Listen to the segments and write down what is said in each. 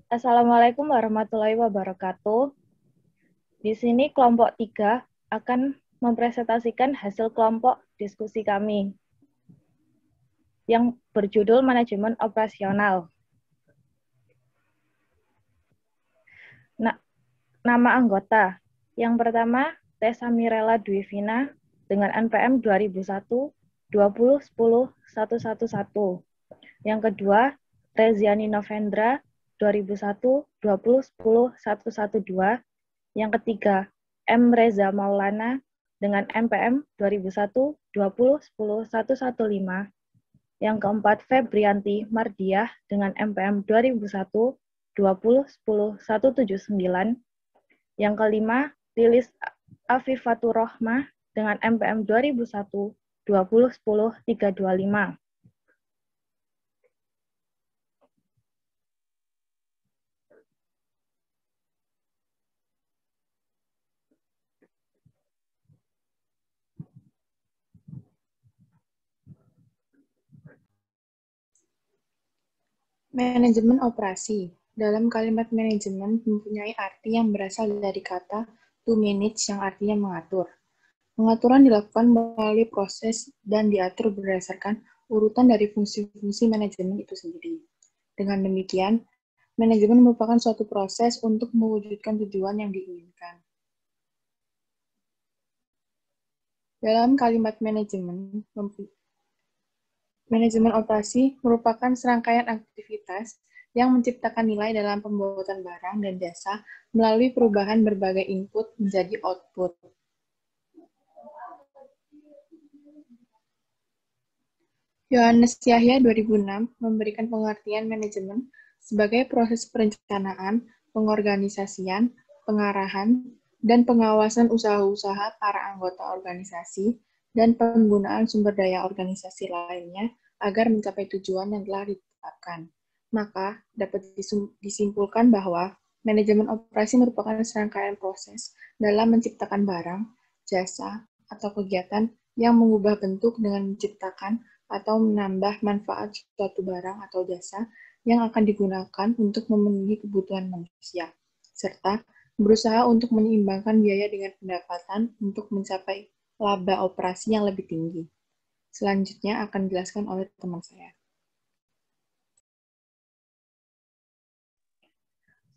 Assalamualaikum warahmatullahi wabarakatuh. Di sini kelompok 3 akan mempresentasikan hasil kelompok diskusi kami yang berjudul Manajemen Operasional. Nama anggota. Yang pertama, Tessa Mirella Dwivina dengan NPM 2001 20 10 111. Yang kedua, Reziani Novendra 2001 20 10 112. Yang ketiga, M. Reza Maulana dengan NPM 2001 20 10 115. Yang keempat, Febrianti Mardiah dengan NPM 2001 20 10 179. Yang kelima, Lilis Afifatur Rohmah dengan NPM 2001 20 10 325. Manajemen operasi. Dalam kalimat manajemen mempunyai arti yang berasal dari kata to manage yang artinya mengatur. Pengaturan dilakukan melalui proses dan diatur berdasarkan urutan dari fungsi-fungsi manajemen itu sendiri. Dengan demikian, manajemen merupakan suatu proses untuk mewujudkan tujuan yang diinginkan. Dalam kalimat manajemen operasi merupakan serangkaian aktivitas yang menciptakan nilai dalam pembuatan barang dan jasa melalui perubahan berbagai input menjadi output. Yohanes Yahya 2006 memberikan pengertian manajemen sebagai proses perencanaan, pengorganisasian, pengarahan, dan pengawasan usaha-usaha para anggota organisasi dan penggunaan sumber daya organisasi lainnya agar mencapai tujuan yang telah ditetapkan. Maka, dapat disimpulkan bahwa manajemen operasi merupakan serangkaian proses dalam menciptakan barang, jasa, atau kegiatan yang mengubah bentuk dengan menciptakan atau menambah manfaat suatu barang atau jasa yang akan digunakan untuk memenuhi kebutuhan manusia, serta berusaha untuk menyeimbangkan biaya dengan pendapatan untuk mencapai laba operasi yang lebih tinggi. Selanjutnya akan dijelaskan oleh teman saya.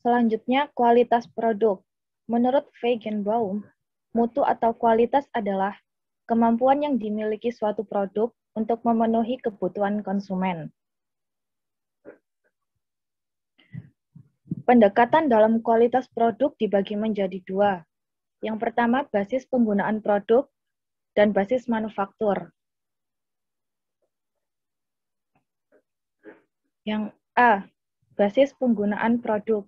Selanjutnya, kualitas produk. Menurut Feigenbaum, mutu atau kualitas adalah kemampuan yang dimiliki suatu produk untuk memenuhi kebutuhan konsumen. Pendekatan dalam kualitas produk dibagi menjadi dua. Yang pertama, basis penggunaan produk dan basis manufaktur. Yang A, basis penggunaan produk.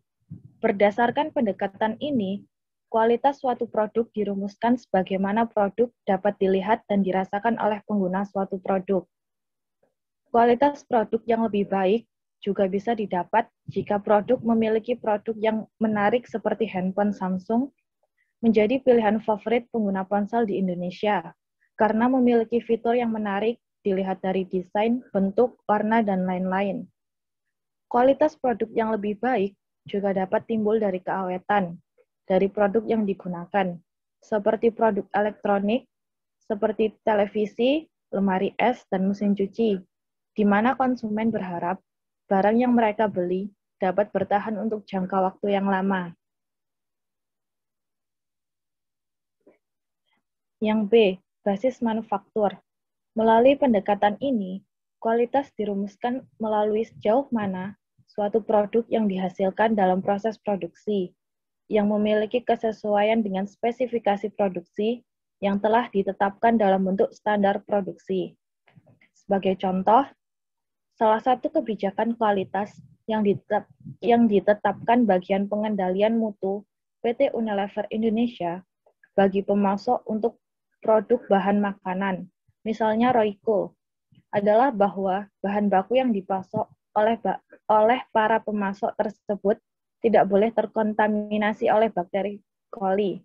Berdasarkan pendekatan ini, kualitas suatu produk dirumuskan sebagaimana produk dapat dilihat dan dirasakan oleh pengguna suatu produk. Kualitas produk yang lebih baik juga bisa didapat jika produk memiliki produk yang menarik seperti handphone Samsung menjadi pilihan favorit pengguna ponsel di Indonesia karena memiliki fitur yang menarik dilihat dari desain, bentuk, warna, dan lain-lain. Kualitas produk yang lebih baik juga dapat timbul dari keawetan dari produk yang digunakan, seperti produk elektronik, seperti televisi, lemari es, dan mesin cuci, di mana konsumen berharap barang yang mereka beli dapat bertahan untuk jangka waktu yang lama. Yang B, basis manufaktur. Melalui pendekatan ini, kualitas dirumuskan melalui sejauh mana suatu produk yang dihasilkan dalam proses produksi, yang memiliki kesesuaian dengan spesifikasi produksi yang telah ditetapkan dalam bentuk standar produksi. Sebagai contoh, salah satu kebijakan kualitas yang ditetapkan bagian pengendalian mutu PT Unilever Indonesia bagi pemasok untuk produk bahan makanan, misalnya Royco, adalah bahwa bahan baku yang dipasok oleh para pemasok tersebut tidak boleh terkontaminasi oleh bakteri coli.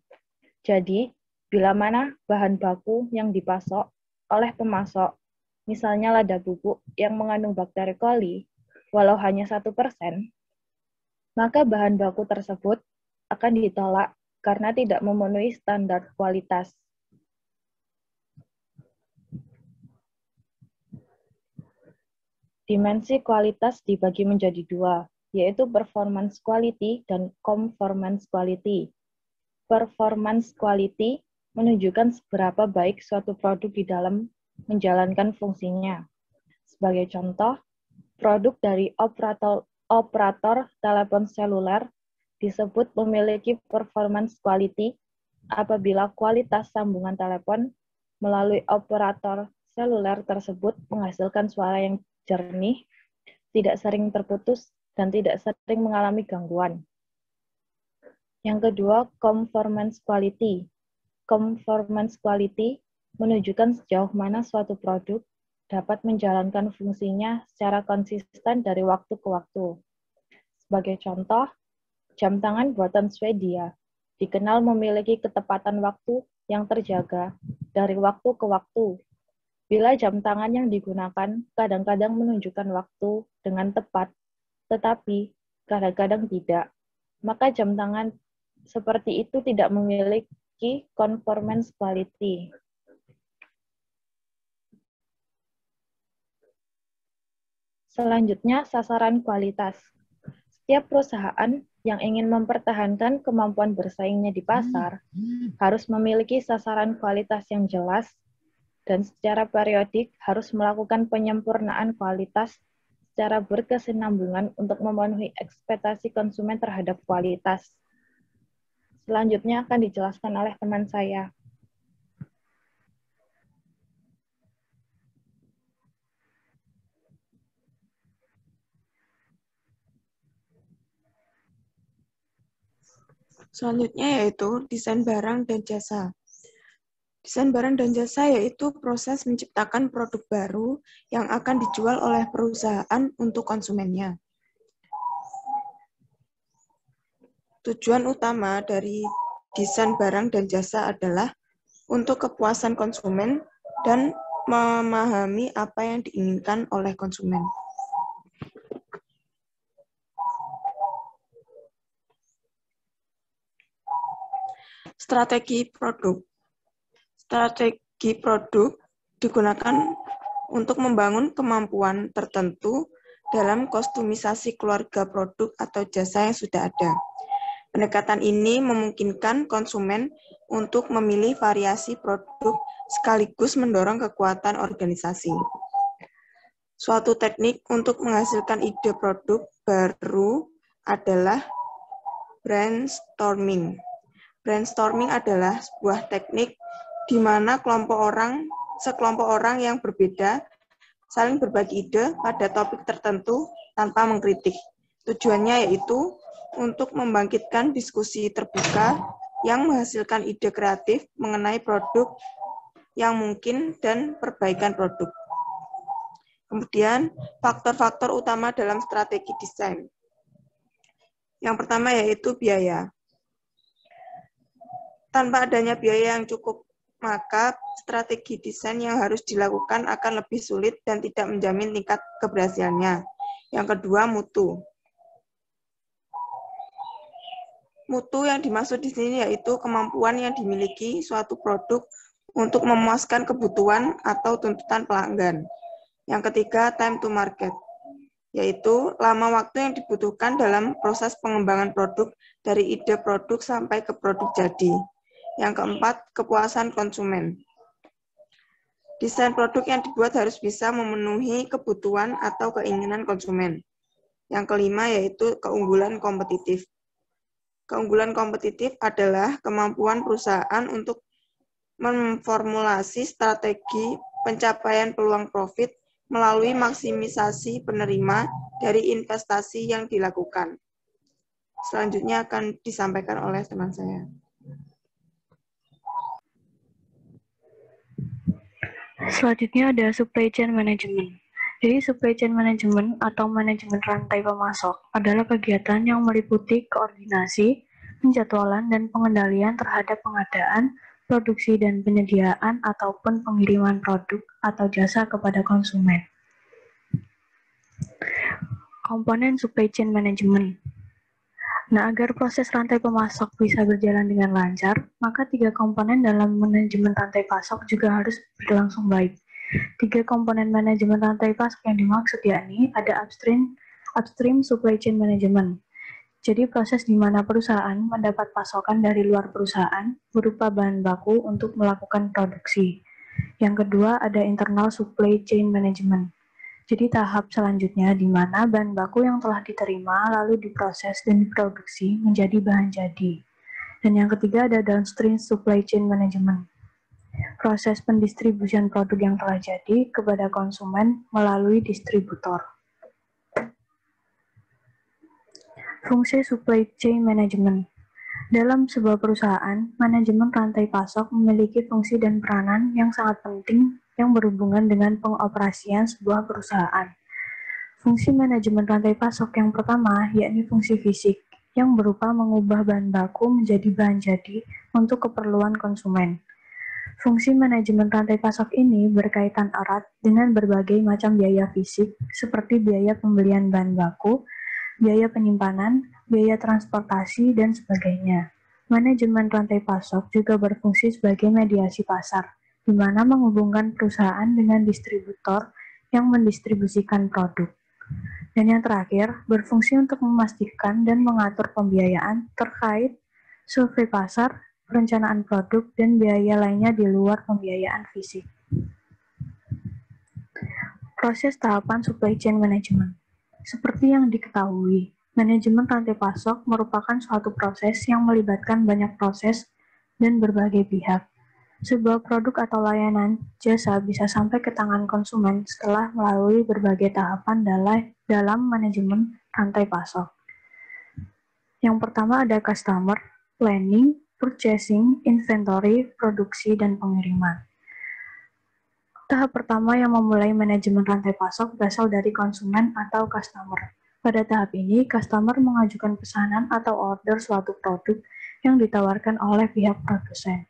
Jadi, bila mana bahan baku yang dipasok oleh pemasok, misalnya lada bubuk yang mengandung bakteri coli, walau hanya 1%, maka bahan baku tersebut akan ditolak karena tidak memenuhi standar kualitas. Dimensi kualitas dibagi menjadi dua, yaitu performance quality dan conformance quality. Performance quality menunjukkan seberapa baik suatu produk di dalam menjalankan fungsinya. Sebagai contoh, produk dari operator telepon seluler disebut memiliki performance quality apabila kualitas sambungan telepon melalui operator seluler tersebut menghasilkan suara yang jernih, tidak sering terputus, dan tidak sering mengalami gangguan. Yang kedua, conformance quality. Conformance quality menunjukkan sejauh mana suatu produk dapat menjalankan fungsinya secara konsisten dari waktu ke waktu. Sebagai contoh, jam tangan buatan Swedia dikenal memiliki ketepatan waktu yang terjaga dari waktu ke waktu. Bila jam tangan yang digunakan kadang-kadang menunjukkan waktu dengan tepat, tetapi kadang-kadang tidak, maka jam tangan seperti itu tidak memiliki conformance quality. Selanjutnya, sasaran kualitas. Setiap perusahaan yang ingin mempertahankan kemampuan bersaingnya di pasar harus memiliki sasaran kualitas yang jelas dan secara periodik harus melakukan penyempurnaan kualitas secara berkesinambungan untuk memenuhi ekspektasi konsumen terhadap kualitas. Selanjutnya akan dijelaskan oleh teman saya. Selanjutnya yaitu desain barang dan jasa. Desain barang dan jasa yaitu proses menciptakan produk baru yang akan dijual oleh perusahaan untuk konsumennya. Tujuan utama dari desain barang dan jasa adalah untuk kepuasan konsumen dan memahami apa yang diinginkan oleh konsumen. Strategi produk. Strategi produk digunakan untuk membangun kemampuan tertentu dalam kostumisasi keluarga produk atau jasa yang sudah ada. Pendekatan ini memungkinkan konsumen untuk memilih variasi produk sekaligus mendorong kekuatan organisasi. Suatu teknik untuk menghasilkan ide produk baru adalah brainstorming. Brainstorming adalah sebuah teknik di mana sekelompok orang yang berbeda saling berbagi ide pada topik tertentu tanpa mengkritik. Tujuannya yaitu untuk membangkitkan diskusi terbuka yang menghasilkan ide kreatif mengenai produk yang mungkin dan perbaikan produk. Kemudian, faktor-faktor utama dalam strategi desain. Yang pertama yaitu biaya. Tanpa adanya biaya yang cukup, maka strategi desain yang harus dilakukan akan lebih sulit dan tidak menjamin tingkat keberhasilannya. Yang kedua, mutu. Mutu yang dimaksud di sini yaitu kemampuan yang dimiliki suatu produk untuk memuaskan kebutuhan atau tuntutan pelanggan. Yang ketiga, time to market, yaitu lama waktu yang dibutuhkan dalam proses pengembangan produk dari ide produk sampai ke produk jadi. Yang keempat, kepuasan konsumen. Desain produk yang dibuat harus bisa memenuhi kebutuhan atau keinginan konsumen. Yang kelima yaitu keunggulan kompetitif. Keunggulan kompetitif adalah kemampuan perusahaan untuk memformulasi strategi pencapaian peluang profit melalui maksimisasi penerima dari investasi yang dilakukan. Selanjutnya akan disampaikan oleh teman saya. Selanjutnya ada supply chain management. Jadi supply chain management atau manajemen rantai pemasok adalah kegiatan yang meliputi koordinasi, penjadwalan, dan pengendalian terhadap pengadaan, produksi, dan penyediaan ataupun pengiriman produk atau jasa kepada konsumen. Komponen supply chain management. Nah, agar proses rantai pemasok bisa berjalan dengan lancar, maka 3 komponen dalam manajemen rantai pasok juga harus berlangsung baik. 3 komponen manajemen rantai pasok yang dimaksud yakni ada upstream supply chain management. Jadi proses di mana perusahaan mendapat pasokan dari luar perusahaan berupa bahan baku untuk melakukan produksi. Yang kedua ada internal supply chain management. Jadi tahap selanjutnya di mana bahan baku yang telah diterima lalu diproses dan diproduksi menjadi bahan jadi. Dan yang ketiga ada downstream supply chain management. Proses pendistribusian produk yang telah jadi kepada konsumen melalui distributor. Fungsi supply chain management. Dalam sebuah perusahaan, manajemen rantai pasok memiliki fungsi dan peranan yang sangat penting yang berhubungan dengan pengoperasian sebuah perusahaan. Fungsi manajemen rantai pasok yang pertama yakni fungsi fisik, yang berupa mengubah bahan baku menjadi bahan jadi untuk keperluan konsumen. Fungsi manajemen rantai pasok ini berkaitan erat dengan berbagai macam biaya fisik, seperti biaya pembelian bahan baku, biaya penyimpanan, biaya transportasi, dan sebagainya. Manajemen rantai pasok juga berfungsi sebagai mediasi pasar, di mana menghubungkan perusahaan dengan distributor yang mendistribusikan produk. Dan yang terakhir, berfungsi untuk memastikan dan mengatur pembiayaan terkait survei pasar, perencanaan produk, dan biaya lainnya di luar pembiayaan fisik. Proses tahapan supply chain management. Seperti yang diketahui, manajemen rantai pasok merupakan suatu proses yang melibatkan banyak proses dan berbagai pihak. Sebuah produk atau layanan jasa bisa sampai ke tangan konsumen setelah melalui berbagai tahapan dalam manajemen rantai pasok. Yang pertama ada customer, planning, purchasing, inventory, produksi, dan pengiriman. Tahap pertama yang memulai manajemen rantai pasok berasal dari konsumen atau customer. Pada tahap ini, customer mengajukan pesanan atau order suatu produk yang ditawarkan oleh pihak produsen.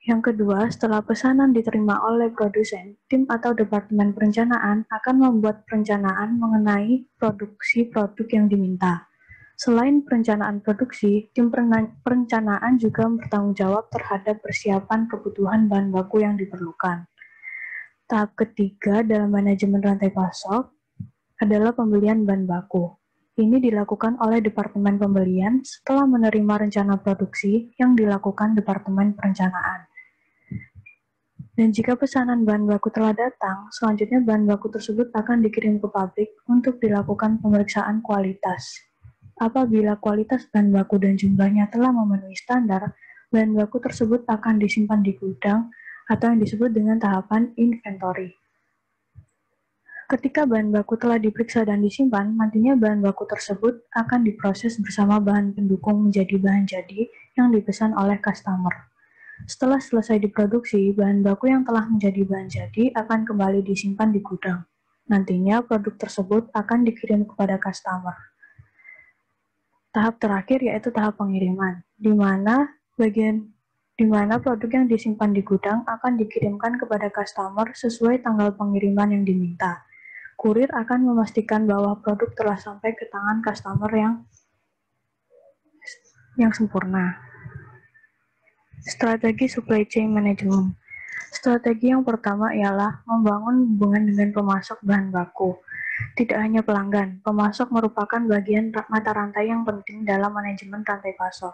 Yang kedua, setelah pesanan diterima oleh produsen, tim atau departemen perencanaan akan membuat perencanaan mengenai produksi produk yang diminta. Selain perencanaan produksi, tim perencanaan juga bertanggung jawab terhadap persiapan kebutuhan bahan baku yang diperlukan. Tahap ketiga dalam manajemen rantai pasok adalah pembelian bahan baku. Ini dilakukan oleh Departemen Pembelian setelah menerima rencana produksi yang dilakukan Departemen Perencanaan. Dan jika pesanan bahan baku telah datang, selanjutnya bahan baku tersebut akan dikirim ke pabrik untuk dilakukan pemeriksaan kualitas. Apabila kualitas bahan baku dan jumlahnya telah memenuhi standar, bahan baku tersebut akan disimpan di gudang atau yang disebut dengan tahapan inventory. Ketika bahan baku telah diperiksa dan disimpan, nantinya bahan baku tersebut akan diproses bersama bahan pendukung menjadi bahan jadi yang dipesan oleh customer. Setelah selesai diproduksi, bahan baku yang telah menjadi bahan jadi akan kembali disimpan di gudang. Nantinya produk tersebut akan dikirim kepada customer. Tahap terakhir yaitu tahap pengiriman, di mana produk yang disimpan di gudang akan dikirimkan kepada customer sesuai tanggal pengiriman yang diminta. Kurir akan memastikan bahwa produk telah sampai ke tangan customer yang sempurna. Strategi supply chain management. Strategi yang pertama ialah membangun hubungan dengan pemasok bahan baku. Tidak hanya pelanggan, pemasok merupakan bagian mata rantai yang penting dalam manajemen rantai pasok.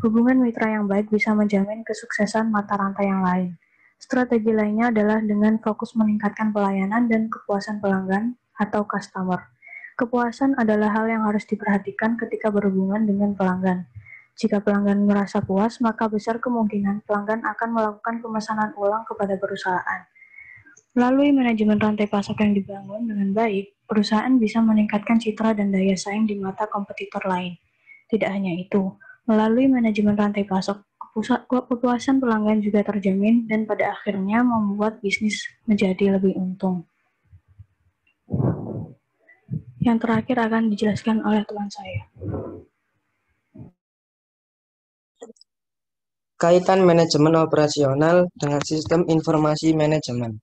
Hubungan mitra yang baik bisa menjamin kesuksesan mata rantai yang lain. Strategi lainnya adalah dengan fokus meningkatkan pelayanan dan kepuasan pelanggan atau customer. Kepuasan adalah hal yang harus diperhatikan ketika berhubungan dengan pelanggan. Jika pelanggan merasa puas, maka besar kemungkinan pelanggan akan melakukan pemesanan ulang kepada perusahaan. Melalui manajemen rantai pasok yang dibangun dengan baik, perusahaan bisa meningkatkan citra dan daya saing di mata kompetitor lain. Tidak hanya itu, melalui manajemen rantai pasok, kepuasan pelanggan juga terjamin dan pada akhirnya membuat bisnis menjadi lebih untung. Yang terakhir akan dijelaskan oleh teman saya. Kaitan manajemen operasional dengan sistem informasi manajemen.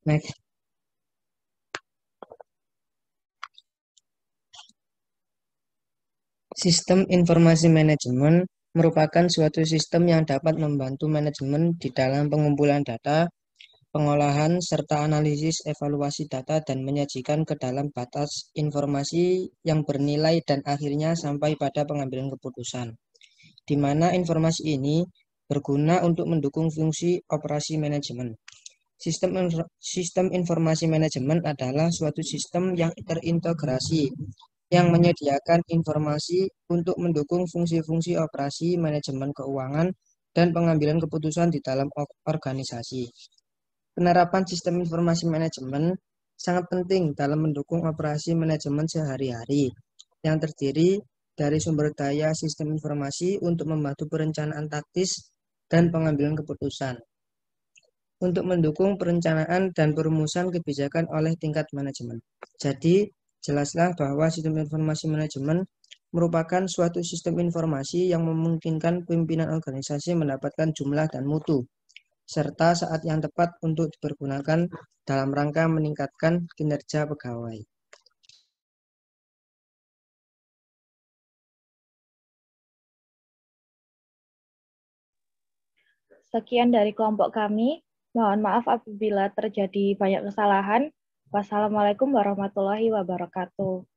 Next. Sistem informasi manajemen merupakan suatu sistem yang dapat membantu manajemen di dalam pengumpulan data, pengolahan, serta analisis evaluasi data dan menyajikan ke dalam batas informasi yang bernilai dan akhirnya sampai pada pengambilan keputusan, di mana informasi ini berguna untuk mendukung fungsi operasi manajemen. Sistem informasi manajemen adalah suatu sistem yang terintegrasi yang menyediakan informasi untuk mendukung fungsi-fungsi operasi manajemen keuangan dan pengambilan keputusan di dalam organisasi. Penerapan sistem informasi manajemen sangat penting dalam mendukung operasi manajemen sehari-hari yang terdiri dari sumber daya sistem informasi untuk membantu perencanaan taktis dan pengambilan keputusan, untuk mendukung perencanaan dan perumusan kebijakan oleh tingkat manajemen. Jadi, jelaslah bahwa sistem informasi manajemen merupakan suatu sistem informasi yang memungkinkan pimpinan organisasi mendapatkan jumlah dan mutu, serta saat yang tepat untuk dipergunakan dalam rangka meningkatkan kinerja pegawai. Sekian dari kelompok kami. Mohon maaf apabila terjadi banyak kesalahan. Wassalamualaikum warahmatullahi wabarakatuh.